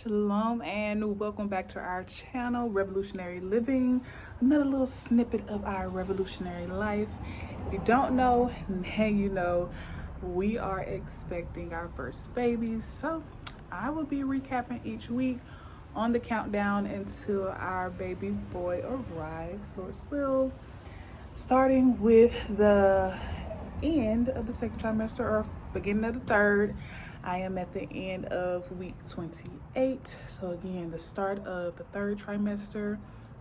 Shalom and welcome back to our channel, Revolutionary Living. Another little snippet of our revolutionary life. If you don't know, now you know. We are expecting our first baby, so I will be recapping each week on the countdown until our baby boy arrives, Lord's will. Starting with the end of the second trimester or beginning of the third. I am at the end of week 28. So again, the start of the third trimester,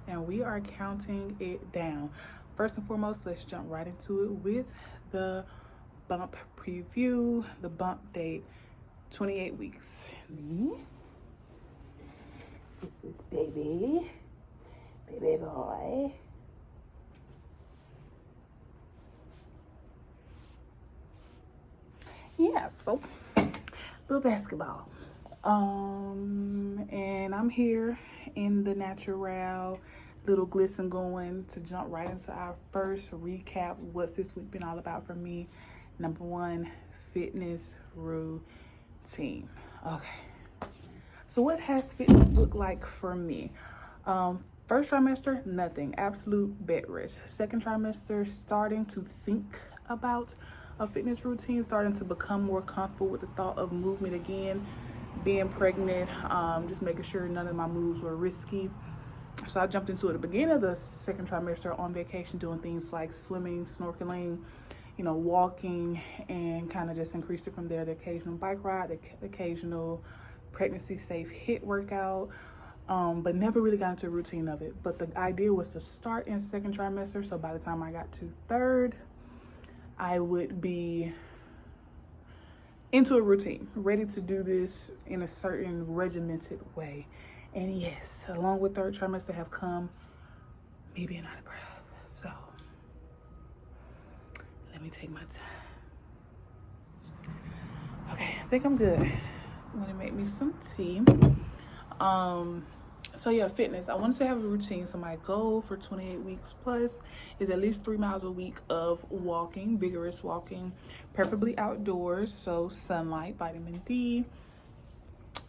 and we are counting it down. First and foremost, let's jump right into it with the bump preview, the bump date, 28 weeks. This is baby boy. Yeah, so little basketball. And I'm here in the natural, little glisten going to jump right into our first recap. What's this week been all about for me? Number one, fitness routine. Okay. So what has fitness looked like for me? First trimester, nothing, absolute bed rest. Second trimester, starting to think about a fitness routine, starting to become more comfortable with the thought of movement again, being pregnant, just making sure none of my moves were risky. So I jumped into it at the beginning of the second trimester on vacation, doing things like swimming, snorkeling, walking, and kind of just increased it from there. The occasional bike ride, the occasional pregnancy safe HIIT workout, but never really got into a routine of it. But the idea was to start in second trimester, so by the time I got to third, I would be into a routine, ready to do this in a certain regimented way. And yes, along with third trimester have come me being out of breath. So let me take my time. Okay, I think I'm good. I'm gonna make me some tea. So yeah, fitness. I wanted to have a routine. So my goal for 28 weeks plus is at least 3 miles a week of walking, vigorous walking, preferably outdoors. So sunlight, vitamin D.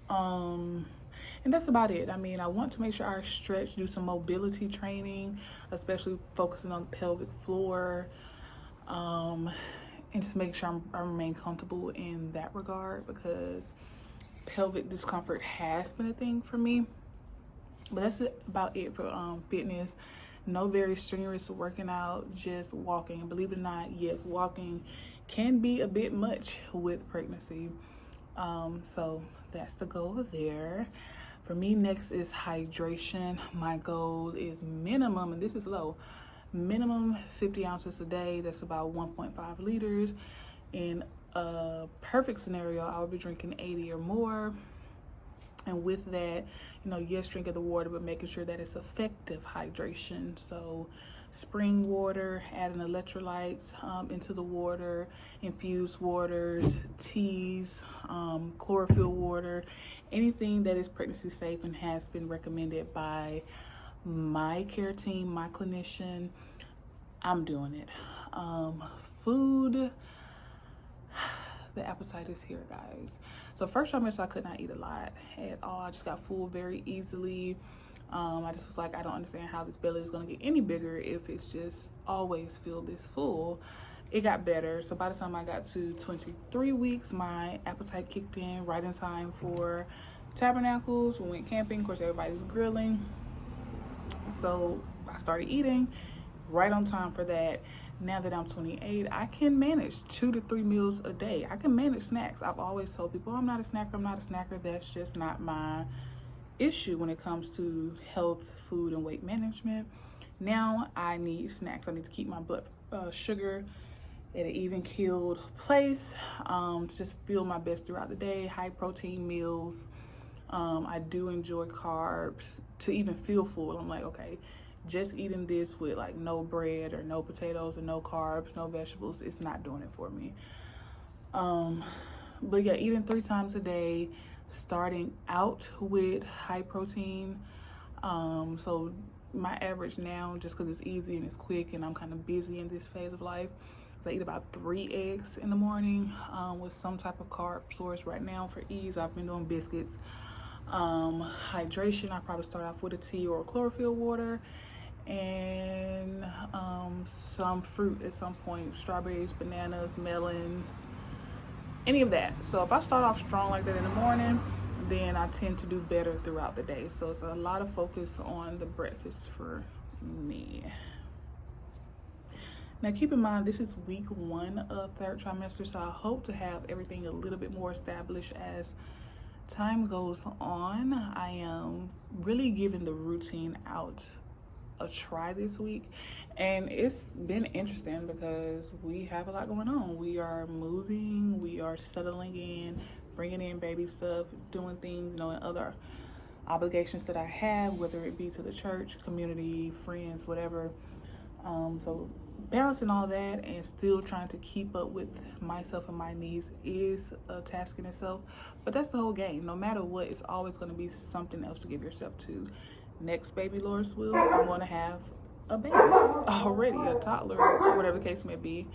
And that's about it. I mean, I want to make sure I stretch, do some mobility training, especially focusing on the pelvic floor. And just make sure I remain comfortable in that regard, because pelvic discomfort has been a thing for me. But that's about it for fitness. No very strenuous working out, just walking. Believe it or not, yes, walking can be a bit much with pregnancy. So that's the goal there. For me, next is hydration. My goal is minimum, and this is low, minimum 50 ounces a day. That's about 1.5 liters. In a perfect scenario, I would be drinking 80 or more. And with that, yes, drinking the water, but making sure that it's effective hydration. So spring water, adding electrolytes into the water, infused waters, teas, chlorophyll water, anything that is pregnancy safe and has been recommended by my care team, my clinician, I'm doing it. Food, the appetite is here, guys. So first trimester, I could not eat a lot at all. I just got full very easily. I just was like, I don't understand how this belly is going to get any bigger if it's just always feel this full. It got better. So by the time I got to 23 weeks, my appetite kicked in right in time for tabernacles. We went camping. Of course, everybody's grilling. So I started eating right on time for that. Now that I'm 28, I can manage 2 to 3 meals a day. I can manage snacks. I've always told people, I'm not a snacker. That's just not my issue when it comes to health, food, and weight management. Now I need snacks. I need to keep my blood sugar at an even keeled place, to just feel my best throughout the day. High protein meals. I do enjoy carbs to even feel full. I'm like, okay, just eating this with like no bread or no potatoes or no carbs, no vegetables, it's not doing it for me. But yeah, eating 3 times a day, starting out with high protein. So my average now, just because it's easy and it's quick and I'm kind of busy in this phase of life, So I eat about 3 eggs in the morning with some type of carb source. Right now, for ease, I've been doing biscuits. Hydration, I probably start off with a tea or chlorophyll water, and some fruit at some point, strawberries, bananas, melons, any of that. So if I start off strong like that in the morning, then I tend to do better throughout the day. So it's a lot of focus on the breakfast for me. Now keep in mind, this is week 1 of 3rd trimester, so I hope to have everything a little bit more established as time goes on. I am really giving the routine out a try this week, and it's been interesting because we have a lot going on. We are moving, we are settling in, bringing in baby stuff, doing things, you know, and other obligations that I have, whether it be to the church, community, friends, whatever. So balancing all that and still trying to keep up with myself and my needs is a task in itself, but that's the whole game. No matter what, it's always going to be something else to give yourself to. Next baby, Lord's will, I'm going to have a baby already, a toddler, whatever the case may be.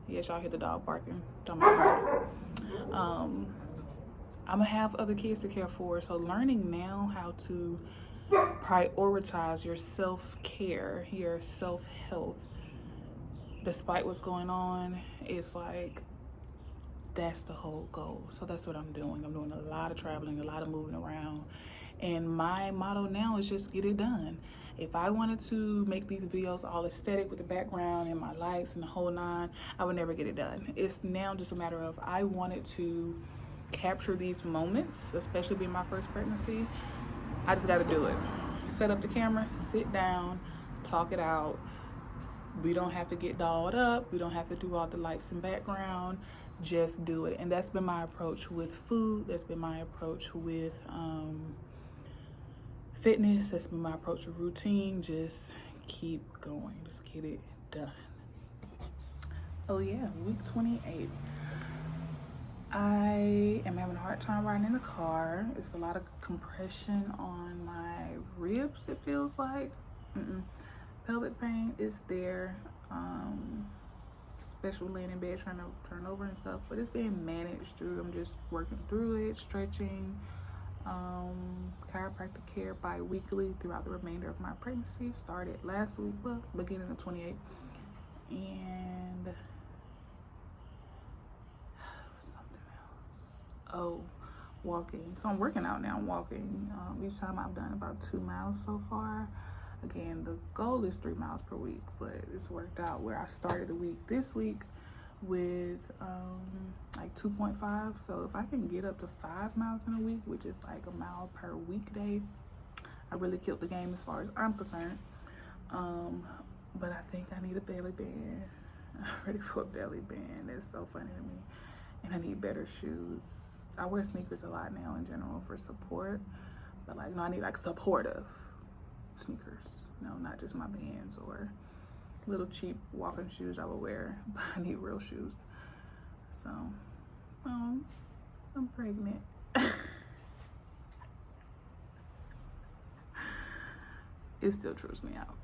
Yes, y'all hear the dog barking. Don't mind. I'm gonna have other kids to care for, so learning now how to prioritize your self-care, your self-health, despite what's going on, it's like that's the whole goal. So that's what I'm doing. I'm doing a lot of traveling, a lot of moving around, and my motto now is just get it done. If I wanted to make these videos all aesthetic with the background and my lights and the whole nine, I would never get it done. It's now just a matter of I wanted to capture these moments, especially being my first pregnancy. I just got to do it. Set up the camera, sit down, talk it out. We don't have to get dolled up. We don't have to do all the lights and background. Just do it. And that's been my approach with food. That's been my approach with fitness. That's been my approach with routine. Just keep going. Just get it done. Oh yeah, week 28. I am having a hard time riding in the car. It's a lot of compression on my ribs, it feels like. Pelvic pain is there, especially laying in bed trying to turn over and stuff, but it's being managed through. I'm just working through it, stretching, chiropractic care bi-weekly throughout the remainder of my pregnancy. Started last week, well, beginning of 28, and walking. So I'm working out now. I'm walking. Each time I've done about 2 miles so far. Again, the goal is 3 miles per week, but it's worked out where I started the week this week with like 2.5. So if I can get up to 5 miles in a week, which is like a mile per weekday, I really killed the game as far as I'm concerned. But I think I need a belly band. I'm ready for a belly band. It's so funny to me. And I need better shoes. I wear sneakers a lot now in general for support, but like, no, I need like supportive sneakers. No, not just my Vans or little cheap walking shoes I would wear, but I need real shoes. So, I'm pregnant. It still trips me out.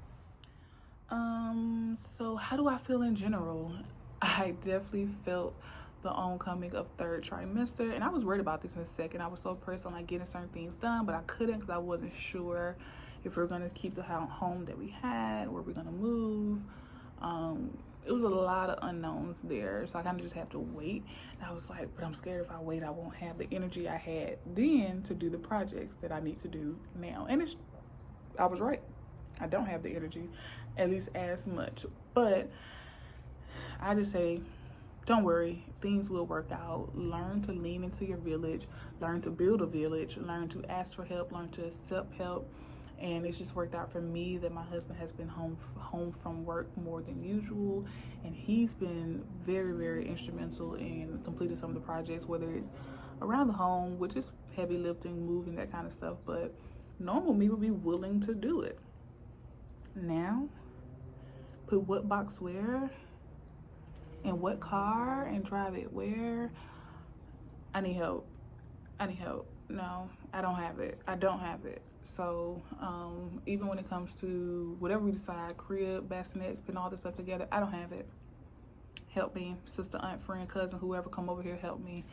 So how do I feel in general? I definitely felt the oncoming of 3rd trimester, and I was worried about this in a second. I was so pressed on like getting certain things done, but I couldn't because I wasn't sure if we are going to keep the home that we had, where we're going to move. It was a lot of unknowns there, so I kind of just have to wait. And I was like, but I'm scared if I wait, I won't have the energy I had then to do the projects that I need to do now. And I was right. I don't have the energy, at least as much. But I just say, don't worry, things will work out. Learn to lean into your village, learn to build a village, learn to ask for help, learn to accept help. And it's just worked out for me that my husband has been home from work more than usual, and he's been very, very instrumental in completing some of the projects, whether it's around the home, which is heavy lifting, moving, that kind of stuff, but normal me would be willing to do it. Now, put what box where, in what car, and drive it where. I need help. No, I don't have it. So even when it comes to whatever we decide, crib, bassinets, putting all this stuff together, I don't have it. Help me. Sister, aunt, friend, cousin, whoever come over here, help me.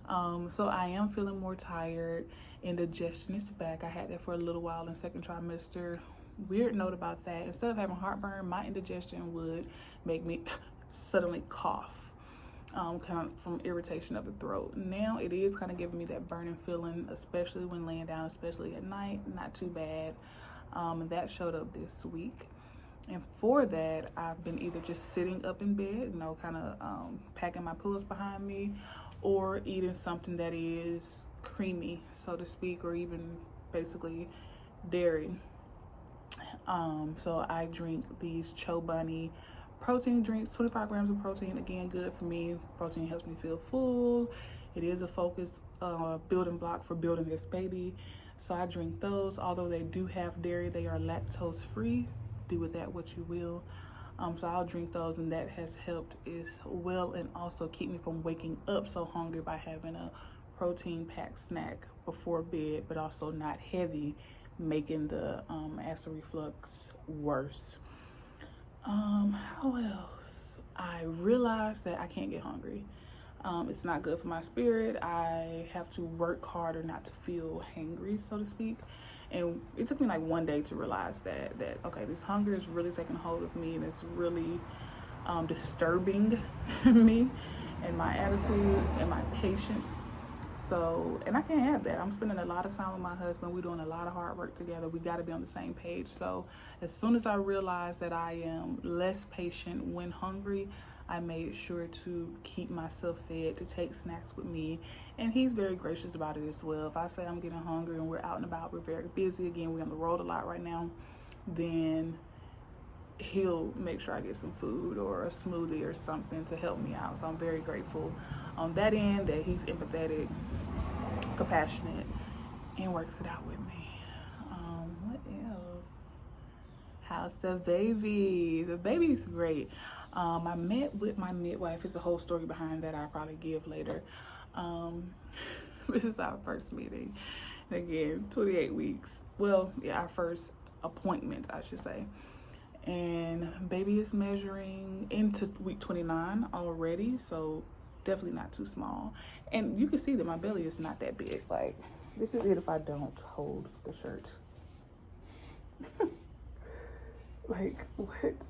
So I am feeling more tired. Indigestion is back. I had that for a little while in second trimester. Weird note about that. Instead of having heartburn, my indigestion would make me suddenly cough. Kind of from irritation of the throat. Now it is kind of giving me that burning feeling, especially when laying down, especially at night. Not too bad. And that showed up this week. And for that, I've been either just sitting up in bed, kind of packing my pillows behind me, or eating something that is creamy, so to speak, or even basically dairy. So I drink these Cho Bunny protein drinks, 25 grams of protein. Again, good for me. Protein helps me feel full. It is a focus building block for building this baby. So I drink those. Although they do have dairy, they are lactose free. Do with that what you will. So I'll drink those, and that has helped as well, and also keep me from waking up so hungry by having a protein packed snack before bed, but also not heavy, making the acid reflux worse. How else? I realized that I can't get hungry. It's not good for my spirit. I have to work harder not to feel hangry, so to speak. And it took me like one day to realize that okay, this hunger is really taking hold of me, and it's really disturbing me and my attitude and my patience. So, and I can't have that. I'm spending a lot of time with my husband. We're doing a lot of hard work together. We got to be on the same page. So as soon as I realized that I am less patient when hungry, I made sure to keep myself fed, to take snacks with me. And he's very gracious about it as well. If I say I'm getting hungry and we're out and about, we're very busy, again, we're on the road a lot right now, then he'll make sure I get some food or a smoothie or something to help me out. So I'm very grateful on that end that he's empathetic, compassionate, and works it out with me. What else? How's the baby? The baby's great. I met with my midwife. It's a whole story behind that I'll probably give later. This is our first meeting. And again, 28 weeks. Well, yeah, our first appointment, I should say. And baby is measuring into week 29 already, so definitely not too small. And you can see that my belly is not that big. Like, this is it if I don't hold the shirt. Like, what?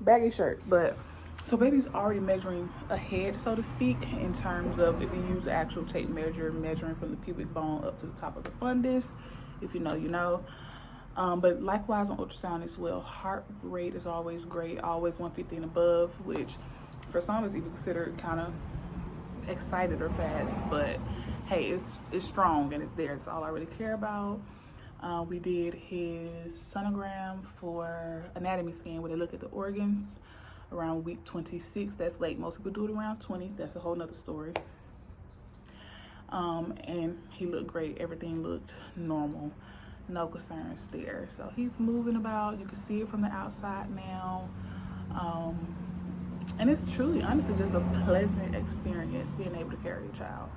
Baggy shirt. But so baby's already measuring ahead, so to speak, in terms of if you use the actual tape measure, measuring from the pubic bone up to the top of the fundus. If you know, you know. But likewise on ultrasound as well. Heart rate is always great, always 150 and above, which for some is even considered kind of excited or fast. But hey, it's strong and it's there. It's all I really care about. We did his sonogram for anatomy scan where they look at the organs around week 26. That's late. Most people do it around 20. That's a whole nother story. And he looked great. Everything looked normal. No concerns there. So he's moving about. You can see it from the outside now. And it's truly, honestly, just a pleasant experience being able to carry a child.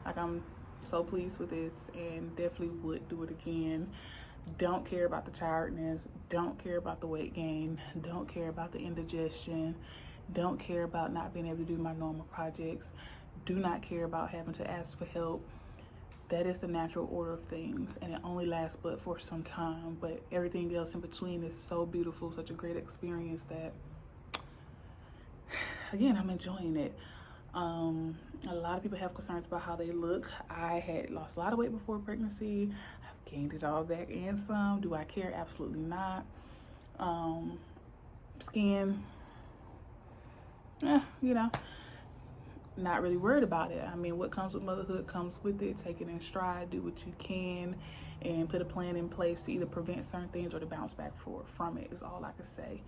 Like, I'm so pleased with this and definitely would do it again. Don't care about the tiredness. Don't care about the weight gain. Don't care about the indigestion. Don't care about not being able to do my normal projects. Do not care about having to ask for help. That is the natural order of things, and it only lasts but for some time. But everything else in between is so beautiful, such a great experience that, again, I'm enjoying it. A lot of people have concerns about how they look. I had lost a lot of weight before pregnancy. I've gained it all back and some. Do I care? Absolutely not. Skin, not really worried about it. I mean, what comes with motherhood comes with it. Take it in stride, do what you can, and put a plan in place to either prevent certain things or to bounce back from it is all I can say.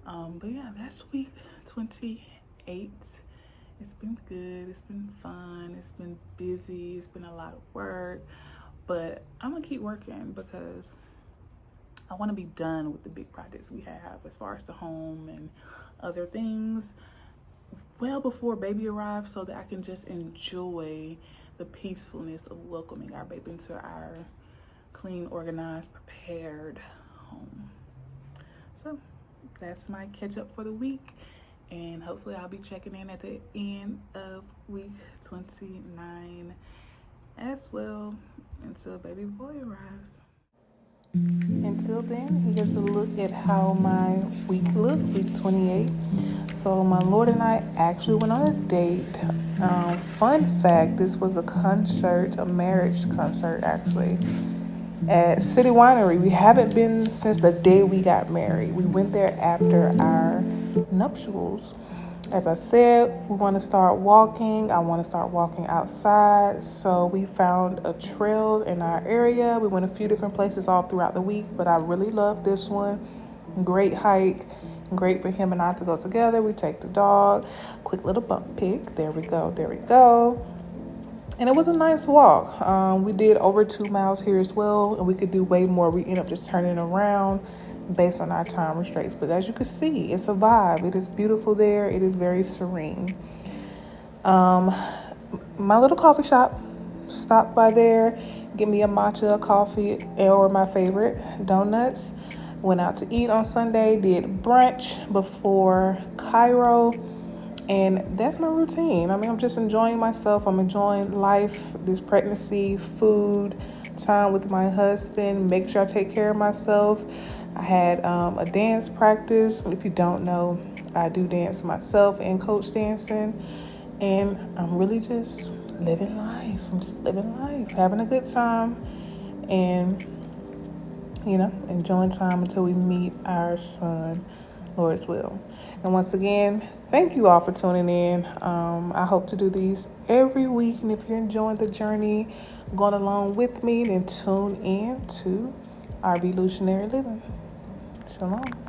But yeah, that's week 28. It's been good. It's been fun. It's been busy. It's been a lot of work. But I'm going to keep working because I want to be done with the big projects we have as far as the home and other things well before baby arrives, so that I can just enjoy the peacefulness of welcoming our baby into our clean, organized, prepared home. So that's my catch up for the week. And hopefully I'll be checking in at the end of week 29 as well until baby boy arrives. Until then, here's a look at how my week looked, week 28. So my Lord and I actually went on a date. Fun fact, this was a marriage concert actually, at City Winery. We haven't been since the day we got married. We went there after our nuptials. As I said, we want to start walking. I want to start walking outside. So we found a trail in our area. We went a few different places all throughout the week, but I really love this one. Great hike. Great for him and I to go together. We take the dog. Quick little bump pick. There we go. There we go. And it was a nice walk. We did over 2 miles here as well, and we could do way more. We ended up just turning around based on our time restraints. But as you can see, it's a vibe. It is beautiful there. It is very serene. My little coffee shop, stopped by there, get me a matcha coffee or my favorite, donuts. Went out to eat on Sunday, did brunch before Cairo. And that's my routine. I mean, I'm just enjoying myself. I'm enjoying life, this pregnancy, food, time with my husband, make sure I take care of myself. I had a dance practice. If you don't know, I do dance myself and coach dancing. And I'm really just living life. I'm just living life, having a good time, and, enjoying time until we meet our son, Lord's will. And once again, thank you all for tuning in. I hope to do these every week. And if you're enjoying the journey, going along with me, then tune in to our Evolutionary Living. Shalom.